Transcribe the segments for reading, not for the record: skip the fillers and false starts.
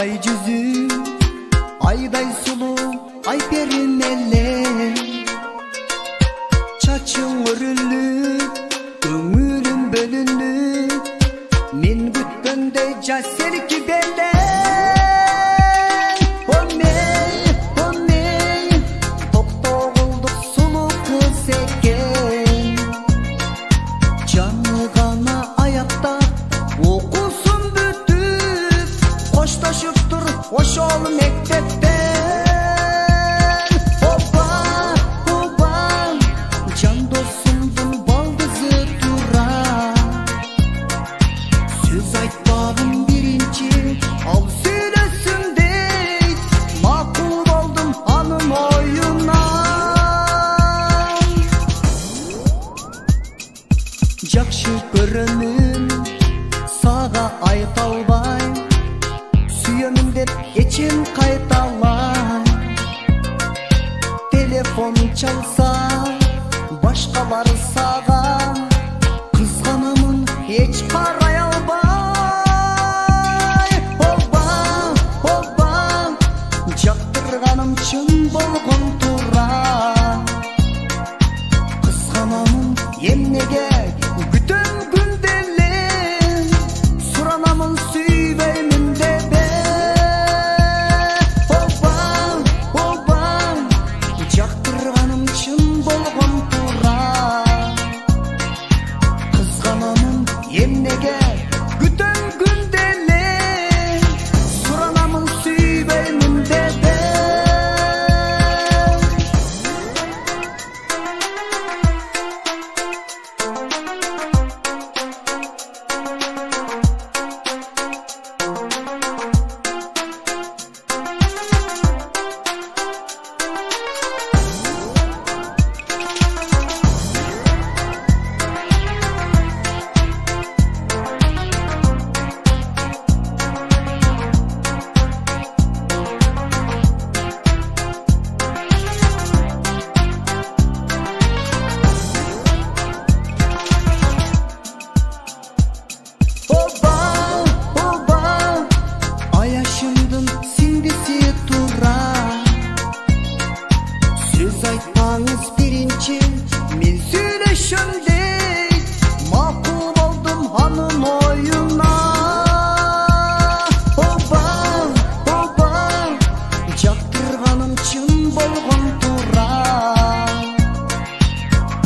ай жүзү айдай сулуу ай перим эле чачың өрүлүп көңүлүм бөлүнүп мен күткөндөй жаш серки беле токтогулдук сулуу кыз экен жаны гана аяктап окуусун бүтүп коштошуптур ошол мектептен жан досумдун балдызы тура сөз айтпагым биринчи ал сүйлөсүн дейт макул болдум анын оюнан жакшы көрөмүн сага айта албай сүйөмүн деп эчим кайта албай телефон чалса башкалар сага кызганамын эч карай албай оба жактырганым чын болгон тура кызганамын эмнеге күтөм күндө эле суранамын сүйбөймүн деп оба жактырганым чын болгон тура кызганамын эмнеге күтөм күндө эле суранамын сүйбөймүн деп аяшымдын сиңдиси тура сөз айтпаңыз биринчи мен сүйлөшөм дейт макул болдум анын оюна оба жактырганым чын болгон тура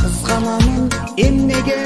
кызганамын эмнеге